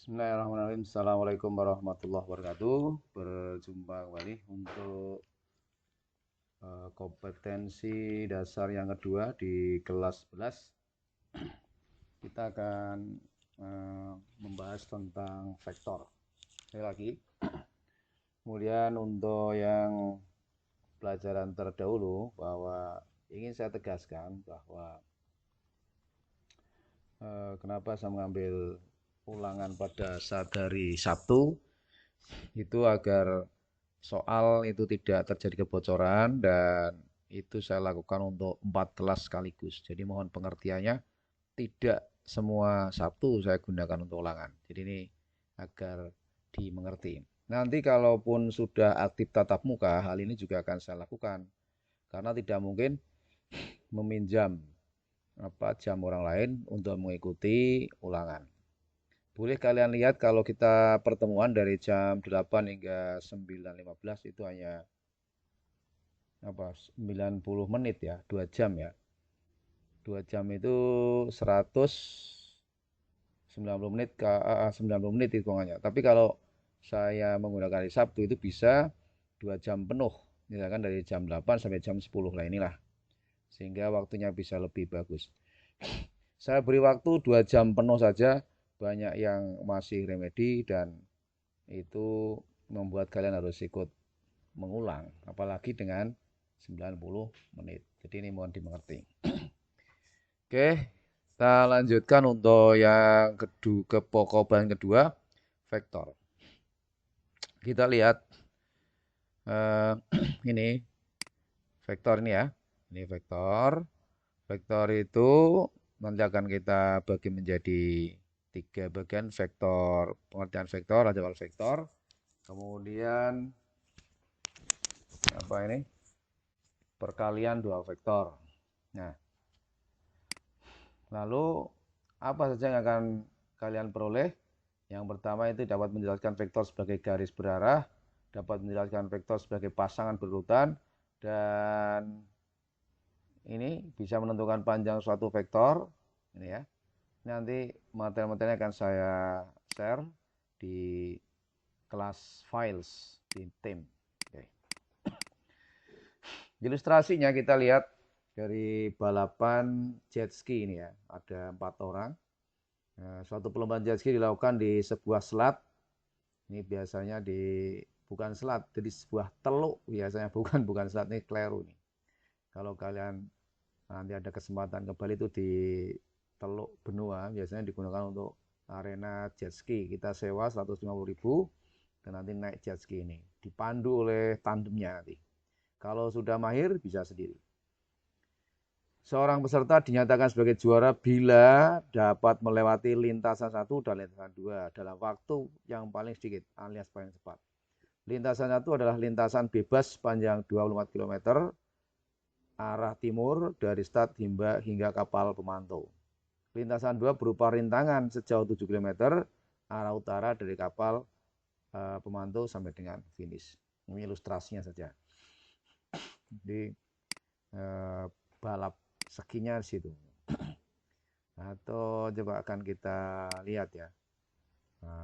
Bismillahirrahmanirrahim. Assalamualaikum warahmatullahi wabarakatuh. Berjumpa kembali untuk kompetensi dasar yang kedua di kelas 11. Kita akan membahas tentang vektor. Sekali lagi. Kemudian untuk yang pelajaran terdahulu bahwa ingin saya tegaskan bahwa kenapa saya mengambil ulangan pada saat hari Sabtu itu agar soal itu tidak terjadi kebocoran dan itu saya lakukan untuk 4 kelas sekaligus. Jadi mohon pengertiannya tidak semua Sabtu saya gunakan untuk ulangan. Jadi ini agar dimengerti. Nanti kalaupun sudah aktif tatap muka, hal ini juga akan saya lakukan karena tidak mungkin meminjam jam orang lain untuk mengikuti ulangan. Boleh kalian lihat kalau kita pertemuan dari jam 8 hingga 9.15 itu hanya 90 menit ya, 2 jam ya. 2 jam itu 190 menit ke 90 menit hitungannya. Tapi kalau saya menggunakan hari Sabtu itu bisa 2 jam penuh. Misalkan dari jam 8 sampai jam 10 lah inilah. Sehingga waktunya bisa lebih bagus. Saya beri waktu 2 jam penuh saja, banyak yang masih remedi dan itu membuat kalian harus ikut mengulang, apalagi dengan 90 menit. Jadi ini mohon dimengerti. Oke, kita lanjutkan untuk yang kedua, kepokokan kedua, vektor. Kita lihat eh, ini vektor ini ya. Ini vektor. Vektor itu nanti akan kita bagi menjadi 3 bagian vektor, pengertian vektor, ada vektor. Kemudian apa ini? Perkalian dua vektor. Nah, lalu apa saja yang akan kalian peroleh? Yang pertama itu dapat menjelaskan vektor sebagai garis berarah, dapat menjelaskan vektor sebagai pasangan berurutan, dan ini bisa menentukan panjang suatu vektor. Ini ya. Nanti materi-materinya akan saya share di kelas files di tim. Oke. Ilustrasinya kita lihat dari balapan jet ski ini ya. Ada 4 orang. Suatu perlombaan jet ski dilakukan di sebuah selat. Ini biasanya di bukan selat, jadi sebuah teluk biasanya bukan selat, ini keliru nih. Kalau kalian nanti ada kesempatan ke Bali itu di Teluk Benua biasanya digunakan untuk arena jet ski. Kita sewa 150.000 dan nanti naik jet ski ini. Dipandu oleh tandemnya nanti. Kalau sudah mahir bisa sendiri. Seorang peserta dinyatakan sebagai juara bila dapat melewati lintasan 1 dan lintasan 2 dalam waktu yang paling sedikit alias paling cepat. Lintasan 1 adalah lintasan bebas sepanjang 24 km arah timur dari start hingga kapal pemantau. Lintasan 2 berupa rintangan sejauh 7 km arah utara dari kapal pemantau sampai dengan finish. Ini ilustrasinya saja. Jadi balap skinya di situ. Atau coba akan kita lihat ya,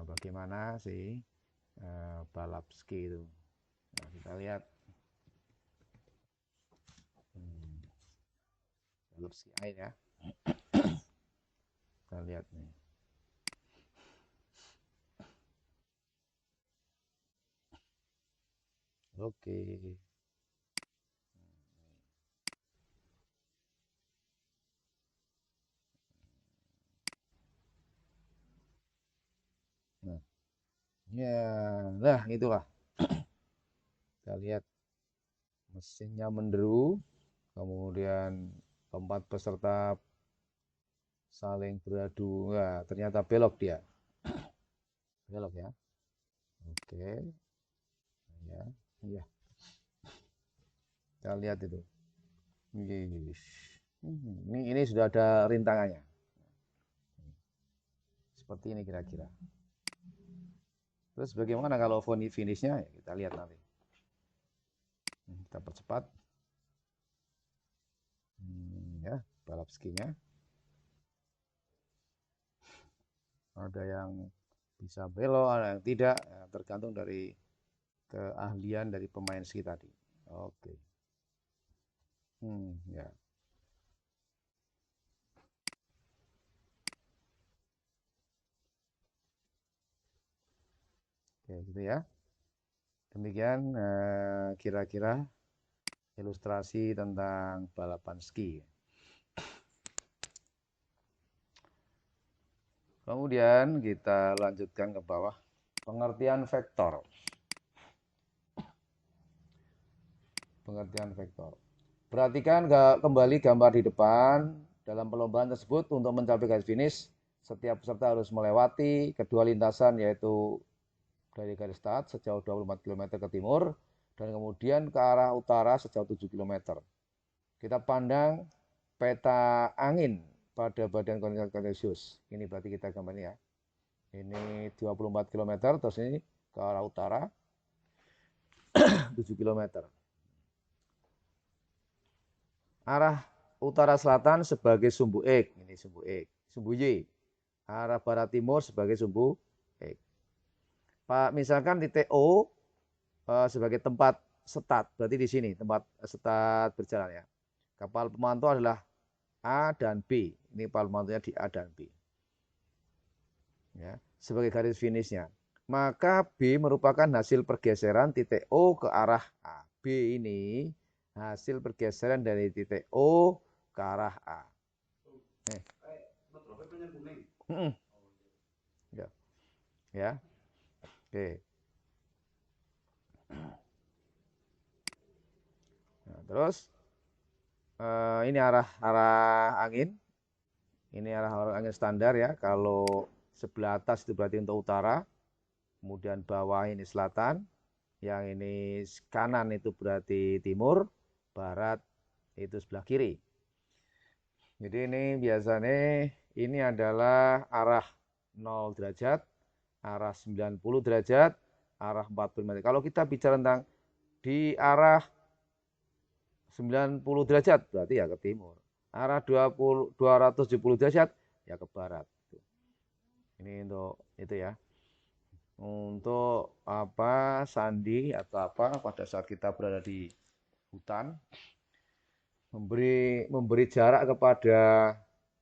bagaimana sih balap ski itu. Nah, kita lihat balap ski air ya. Kita lihat nih. Oke. Nah, ya, nah itulah. Kita lihat mesinnya menderu, kemudian keempat peserta saling beradu. Nah, ternyata belok dia. Belok ya. Oke. Ya, iya. Kita lihat itu. Ini sudah ada rintangannya. Seperti ini kira-kira. Terus bagaimana kalau finishnya? Ya, kita lihat nanti. Kita percepat. Ya, balap skinya. Ada yang Bisa belok, ada yang tidak, ya, tergantung dari keahlian dari pemain ski tadi. Oke. Ya. Oke, gitu ya. Demikian kira-kira ilustrasi tentang balapan ski. Kemudian kita lanjutkan ke bawah. Pengertian vektor. Pengertian vektor. Perhatikan kembali gambar di depan. Dalam perlombaan tersebut untuk mencapai garis finish, setiap peserta harus melewati kedua lintasan yaitu dari garis start sejauh 24 km ke timur dan kemudian ke arah utara sejauh 7 km. Kita pandang peta angin pada badan Confucius. Ini berarti kita gambarnya ya. Ini 24 km, terus ini ke arah utara 7 km. Arah utara selatan sebagai sumbu X, ini sumbu X, sumbu Y. Arah barat timur sebagai sumbu X. Pak, misalkan titik O sebagai tempat start, berarti di sini tempat start berjalan ya. Kapal pemantau adalah A dan B. Ini kapal pemantaunya di A dan B. Ya, sebagai garis finishnya. Maka B merupakan hasil pergeseran titik O ke arah A. B ini hasil pergeseran dari titik O ke arah A. Ya. Ya. Oke. Nah, terus ini arah angin. Ini arah angin standar ya. Kalau sebelah atas itu berarti untuk utara. Kemudian bawah ini selatan. Yang ini kanan itu berarti timur. Barat itu sebelah kiri. Jadi ini biasanya ini adalah arah 0 derajat, arah 90 derajat, arah 40 derajat. Kalau kita bicara tentang di arah 90 derajat berarti ya ke timur. Arah 270 derajat ya ke barat. Ini untuk itu ya. Untuk apa sandi atau apa pada saat kita berada di hutan memberi jarak kepada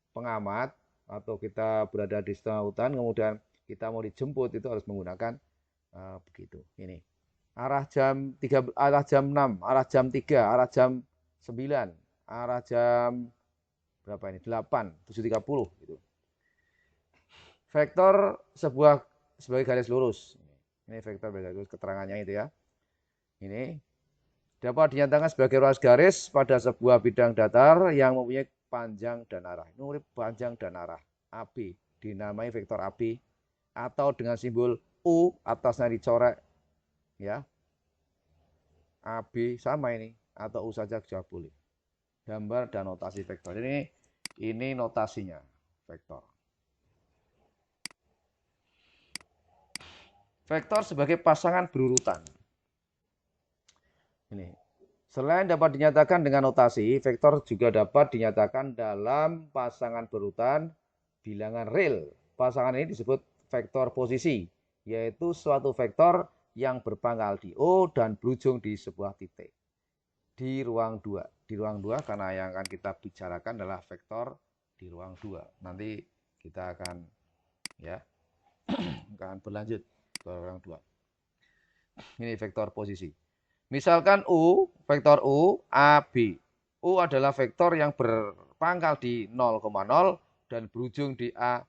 pengamat atau kita berada di setengah hutan kemudian kita mau dijemput itu harus menggunakan begitu. Ini arah jam 3, arah jam 6, arah jam 3, arah jam 9, arah jam berapa ini? 8, 7.30 gitu. Vektor sebagai garis lurus. Ini vektor sebagai garis lurus keterangannya itu ya. Ini dapat dinyatakan sebagai ruas garis pada sebuah bidang datar yang mempunyai panjang dan arah. Ini panjang dan arah. AB dinamai vektor AB atau dengan simbol U atasnya dicoret ya. AB sama ini atau U saja juga boleh. Gambar dan notasi vektor. Ini notasinya vektor. Vektor sebagai pasangan berurutan. Ini. Selain dapat dinyatakan dengan notasi, vektor juga dapat dinyatakan dalam pasangan berurutan bilangan real. Pasangan ini disebut vektor posisi, yaitu suatu vektor yang berpangkal di O dan berujung di sebuah titik. Di ruang 2. Di ruang 2 karena yang akan kita bicarakan adalah vektor di ruang 2. Nanti kita akan ya akan berlanjut ke ruang 2. Ini vektor posisi. Misalkan U, vektor U, A, B. U adalah vektor yang berpangkal di 0,0 dan berujung di A,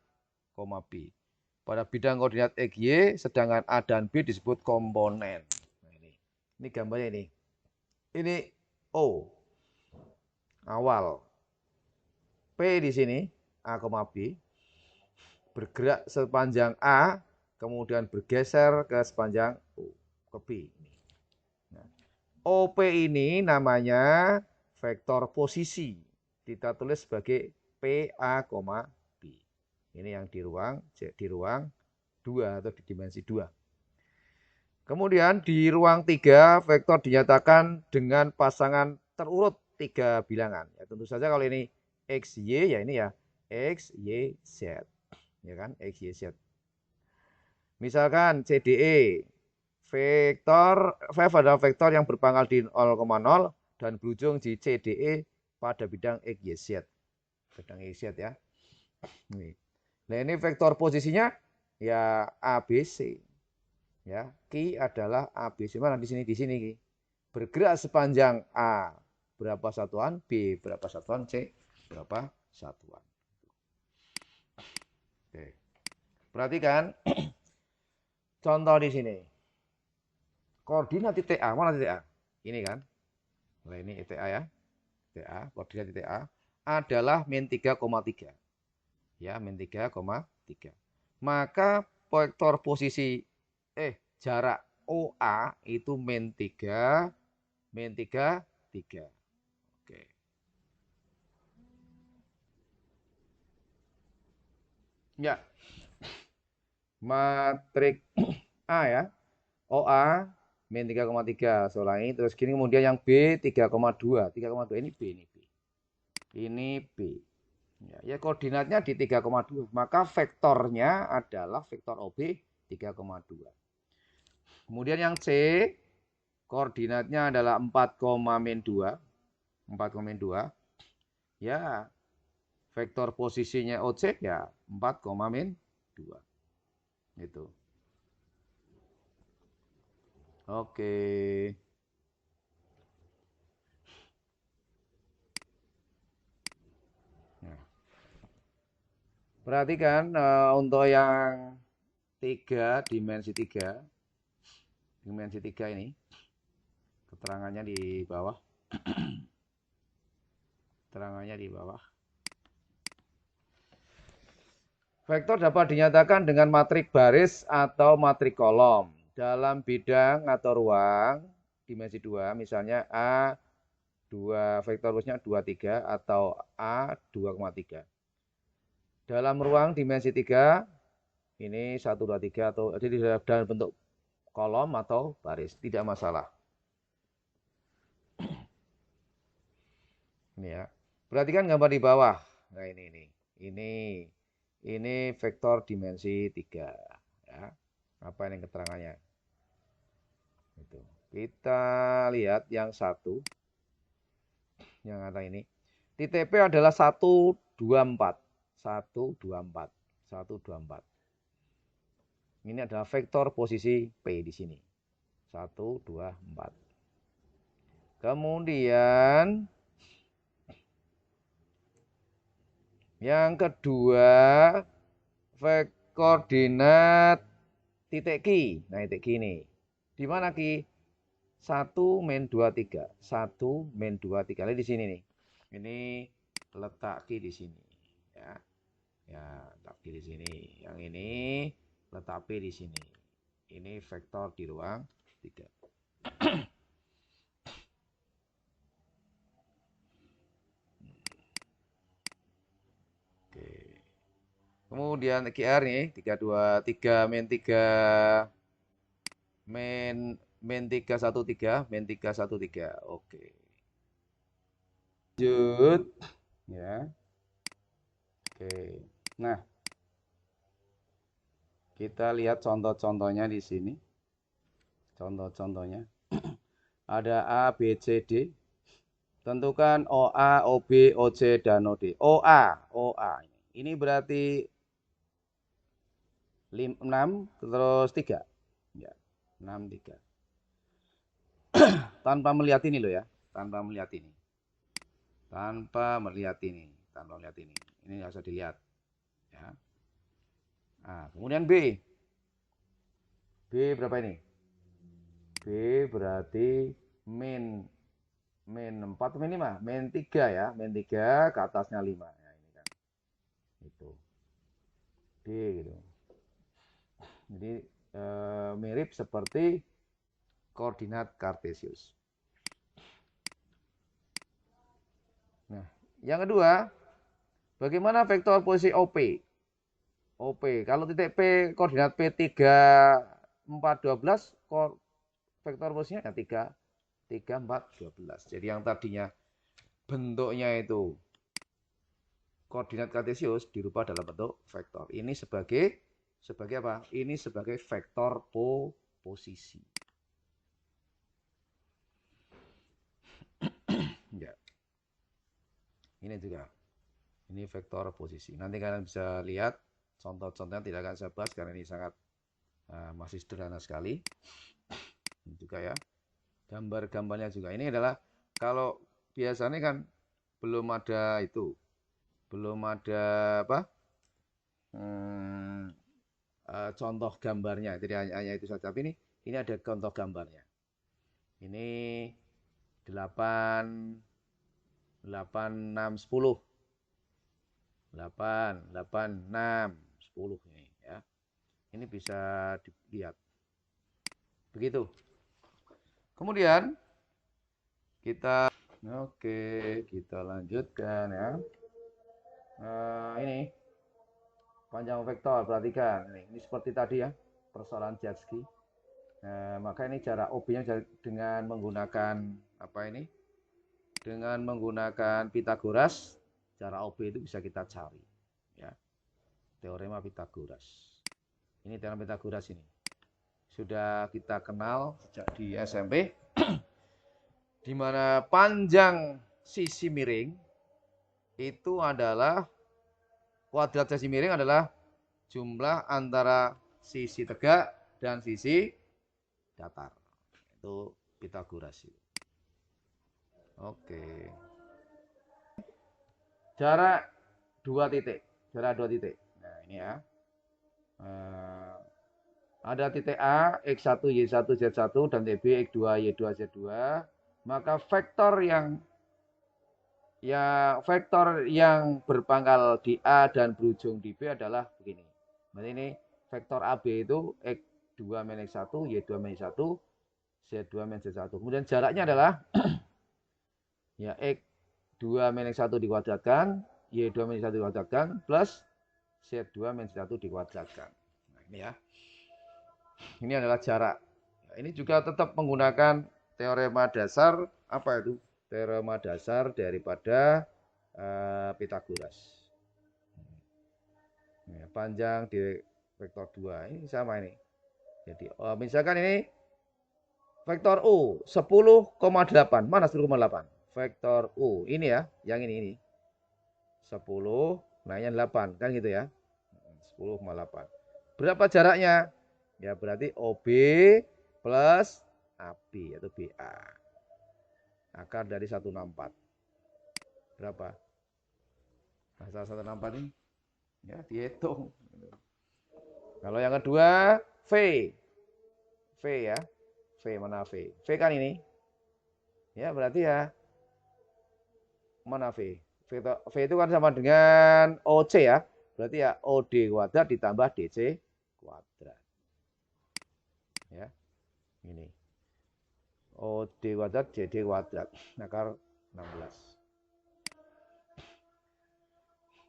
B. Pada bidang koordinat X, Y, sedangkan A dan B disebut komponen. Nah, ini gambarnya ini. Ini O, awal. P di sini, A, B. Bergerak sepanjang A, kemudian bergeser ke sepanjang O, ke B. Nah, OP ini namanya vektor posisi. Kita tulis sebagai PA, B. Ini yang di ruang 2 atau di dimensi 2. Kemudian di ruang 3 vektor dinyatakan dengan pasangan terurut 3 bilangan. Ya, tentu saja kalau ini X, Y ya ini ya X, Y, Z. Ya kan? X, Y, Z. Misalkan CDE, vektor V adalah vektor yang berpangkal di 0,0 dan berujung di CDE pada bidang XYZ. Bidang XYZ ya. Nah ini vektor posisinya ya ABC. Ya, Q adalah ABC. Mana di sini Q. Bergerak sepanjang A berapa satuan, B berapa satuan, C berapa satuan. Oke. Perhatikan contoh di sini. Koordinat titik A, mana titik A? Ini kan. Nah, ini titik A ya. Titik A, koordinat titik A adalah min 3,3. Ya, min 3,3. Maka vektor posisi jarak OA itu min 3 min 3 3. Oke. Ya. Matrik A ya. OA min 3,3 ulangi terus gini kemudian yang B 3,2 ini B ini B ini B ya, koordinatnya di 3,2 maka vektornya adalah vektor OB 3,2 kemudian yang C koordinatnya adalah 4,-2 ya vektor posisinya OC ya 4,-2 itu. Oke. Nah, perhatikan untuk yang dimensi 3 ini keterangannya di bawah. Keterangannya di bawah. Vektor dapat dinyatakan dengan matrik baris atau matrik kolom dalam bidang atau ruang dimensi 2 misalnya A 2 vektor rumusnya 23 atau A 2,3. Dalam ruang dimensi 3 ini 1 2 3 atau jadi dalam bentuk kolom atau baris tidak masalah. Ini ya. Perhatikan gambar di bawah. Nah ini vektor dimensi 3 ya. Apa ini keterangannya? Itu. Kita lihat yang satu. Yang ada ini. Titik P adalah 124. 124. 124. Ini adalah vektor posisi P di sini. 124. Kemudian yang kedua koordinat titik Q. Nah, titik Q ini. Di mana Q? 1-2 3. 1-2 3. Lihat di sini nih. Ini letak Q di sini ya. Ya, letak Q di sini. Yang ini letak P di sini. Ini vektor di ruang 3. Oke. Kemudian QR nih 323 min 3 min 313 min 313. Oke. Lanjut ya. Oke. Nah, kita lihat contoh-contohnya di sini. Contoh-contohnya. Ada A, B, C, D. Tentukan OA, OB, OC, dan OD. OA. Ini berarti 6 terus 3. Ya, 6, 3. Tanpa melihat ini loh ya. Tanpa melihat ini. Ini nggak usah dilihat. Ya. Nah, kemudian B. B berapa ini? B berarti min 4 min 5, min 3 ya. Min 3 ke atasnya 5. Ya, ini kan. Itu. D gitu. Jadi mirip seperti koordinat Kartesius. Nah, yang kedua, bagaimana vektor posisi OP? OP, kalau titik P koordinat P 3 4 12, vektor posisinya ya 3 4 12. Jadi yang tadinya bentuknya itu koordinat Kartesius dirubah dalam bentuk vektor. Ini sebagai sebagai apa? Ini sebagai vektor posisi. Ya. Ini juga. Ini vektor posisi. Nanti kalian bisa lihat contoh-contohnya, tidak akan saya bahas karena ini sangat masih sederhana sekali. Ini juga ya. Gambar-gambarnya juga. Ini adalah kalau biasanya kan belum ada itu. Belum ada apa? Contoh gambarnya. Jadi hanya itu saja. Tapi ini ada contoh gambarnya. Ini 8 8 6 10. 8 8 6 10 ini ya. Ini bisa dilihat. Begitu. Kemudian kita lanjutkan ya. Ini panjang vektor, perhatikan. Ini seperti tadi ya, persoalan jet ski. Maka ini jarak OB-nya dengan menggunakan apa ini? Dengan menggunakan Pitagoras, jarak OB itu bisa kita cari. Ya, teorema Pitagoras. Ini teorema Pitagoras ini. Sudah kita kenal sejak di SMP. Di mana panjang sisi miring itu adalah kuadrat sisi miring adalah jumlah antara sisi tegak dan sisi datar. Itu Pitagoras. Oke. Jarak 2 titik. Jarak 2 titik. Nah, ini ya. Ada titik A, X1, Y1, Z1, dan titik B, X2, Y2, Z2. Maka vektor yang berpangkal di A dan berujung di B adalah begini. Berarti ini vektor AB itu X2 min X1, Y2 min Y1, Z2 min Z1. Kemudian jaraknya adalah ya X2 min X1 dikuadratkan, Y2 min Y1 dikuadratkan, plus Z2 min Z1 dikuadratkan. Nah, ini ya. Ini adalah jarak. Ini juga tetap menggunakan teorema dasar, apa itu? Teorema dasar daripada Pitagoras. Panjang di vektor 2 ini sama ini. Jadi misalkan ini vektor U 10,8. Mana 10,8? Vektor U ini ya, yang ini 10, naiknya 8 kan gitu ya. 10,8. Berapa jaraknya? Ya berarti OB plus AB atau BA. Akar dari 164. Berapa? Masa 164 ini? Ya, dihitung. Kalau yang kedua, V. V ya. V mana V? V kan ini. Ya, berarti ya. Mana V? V itu kan sama dengan OC ya. Berarti ya OD kuadrat ditambah DC kuadrat. Ya. Ini. OD kuadrat, JD kuadrat. Akar 16.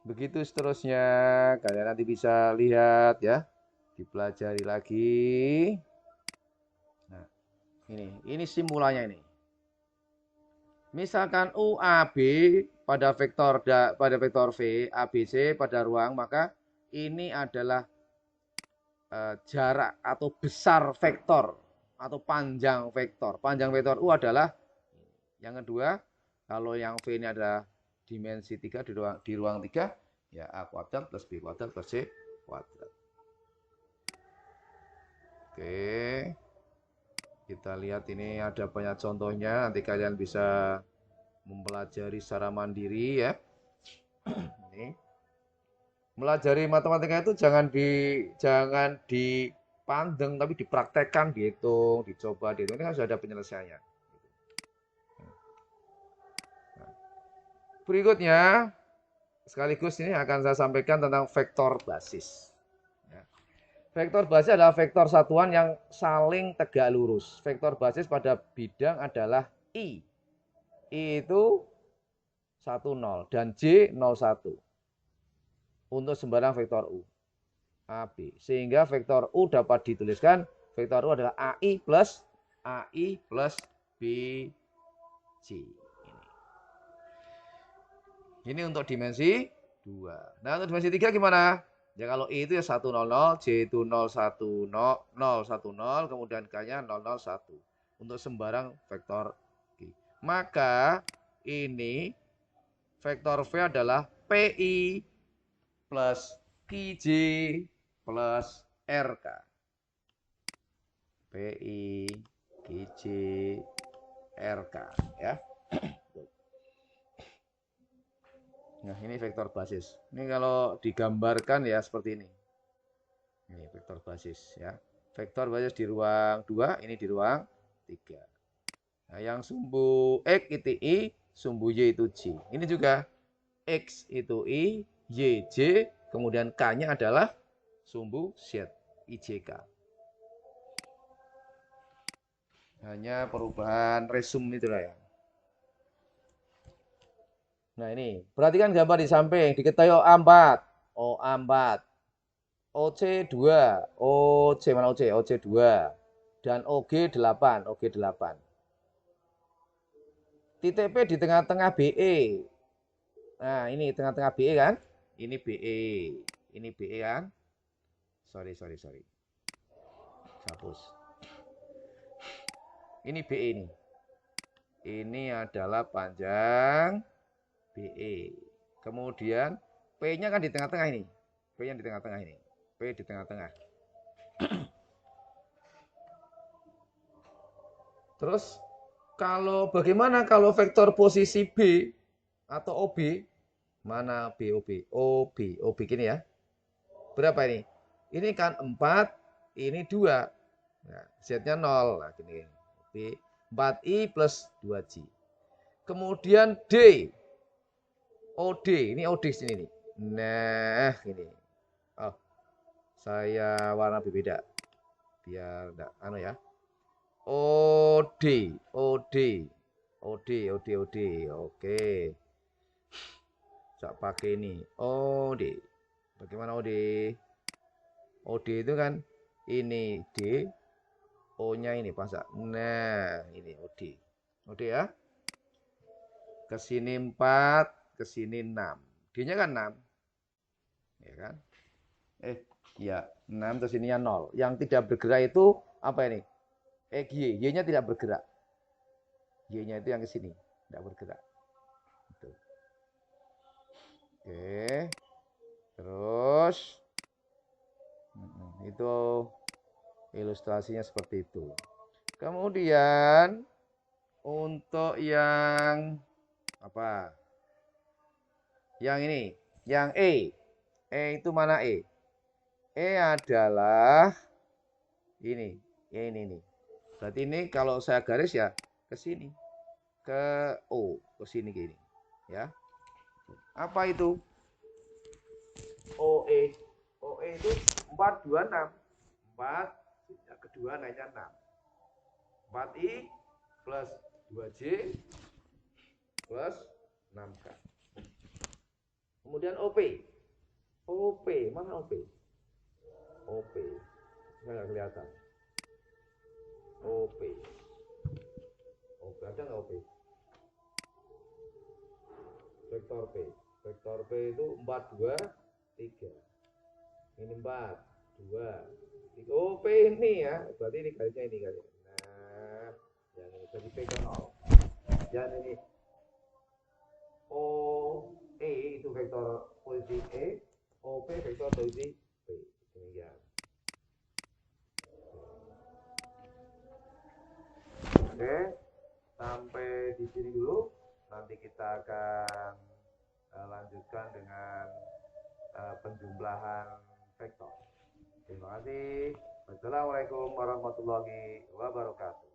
Begitu seterusnya. Kalian nanti bisa lihat ya. Dipelajari lagi. Nah, ini simulanya ini. Misalkan UAB pada vektor V, ABC pada ruang, maka ini adalah jarak atau besar vektor atau panjang vektor. Panjang vektor U adalah yang kedua. Kalau yang V ini adalah dimensi 3 di ruang 3, ya A kuadrat plus B kuadrat plus C kuadrat. Oke. Kita lihat ini ada banyak contohnya, nanti kalian bisa mempelajari secara mandiri ya. Ini. Melajari matematika itu jangan dipandang tapi dipraktekkan, dihitung, dicoba, dihitung. Ini kan sudah ada penyelesaiannya. Nah, berikutnya sekaligus ini akan saya sampaikan tentang vektor basis. Vektor basis adalah vektor satuan yang saling tegak lurus. Vektor basis pada bidang adalah I. I itu 10 dan J 01. Untuk sembarang vektor U. AB. Sehingga vektor U dapat dituliskan, vektor U adalah AI plus BJ. Ini untuk dimensi 2. Nah, untuk dimensi 3 gimana? Ya kalau I itu ya 100, J itu 010, kemudian K-nya 001 untuk sembarang vektor Q. Maka ini vektor V adalah PI plus QJ plus RK. PI, QJ, RK ya. Nah, ini vektor basis. Ini kalau digambarkan ya seperti ini. Ini vektor basis ya. Vektor basis di ruang 2, ini di ruang 3. Nah, yang sumbu X itu I, sumbu Y itu J. Ini juga X itu I, Y, J, kemudian K-nya adalah sumbu Z, IJK. Hanya perubahan resum itulah ya. Nah ini, perhatikan gambar di samping, diketahui OA4, OA4, OC2, OC mana OC? OC2, dan OG8, OG8. Titik P di tengah-tengah BE. Nah ini tengah-tengah BE kan? Ini BE, ini BE kan? Sorry. Hapus. Ini BE ini. Ini adalah panjang BE. Kemudian P-nya kan di tengah-tengah ini. P-nya di tengah-tengah ini. P di tengah-tengah. Terus bagaimana kalau vektor posisi B atau OB? Mana B, OB? OB gini ya. Berapa ini? Ini kan 4, ini 2. Nah, Z-nya 0. Nah, gini. B 4I plus 2J. Kemudian D. OD, ini OD sini nih. Nah, ini. Oh, saya warna berbeda. Biar enggak ya. OD, OD, OD. Oke. Saya pakai ini. OD. Bagaimana OD? OD itu kan ini D, O-nya ini pasak. Nah, ini OD. OD ya. Ke sini 4, ke sini 6. D-nya kan 6. Ya kan? Ya, 6 terus ininya 0. Yang tidak bergerak itu apa ini? Y. Y-nya tidak bergerak. Y-nya itu yang ke sini, tidak bergerak. Itu. Oke. Terus itu ilustrasinya seperti itu. Kemudian untuk yang apa? Yang ini, yang E. E itu mana E? E adalah ini. Ini. Berarti ini kalau saya garis ya ke sini. Ke O, ke sini gini. Ya. Apa itu? OE. OE itu 426. 4 yang kedua naiknya 6. 4I plus 2J plus 6K. Kemudian OP. OP, mana OP? OP. Nggak kelihatan. OP. OP, ada nggak OP? Vektor P. Vektor P itu 4, 2, 3. Ini 4, 2, 3. Oh, P ini ya. Berarti ini garisnya ini kali. Nah, yang ini jadi P ke 0. Dan ini O, E itu vektor posisi E. OP vektor posisi P. Demikian. Oke, sampai di sini dulu. Nanti kita akan lanjutkan dengan penjumlahan vektor. Terima kasih. Wassalamualaikum warahmatullahi wabarakatuh.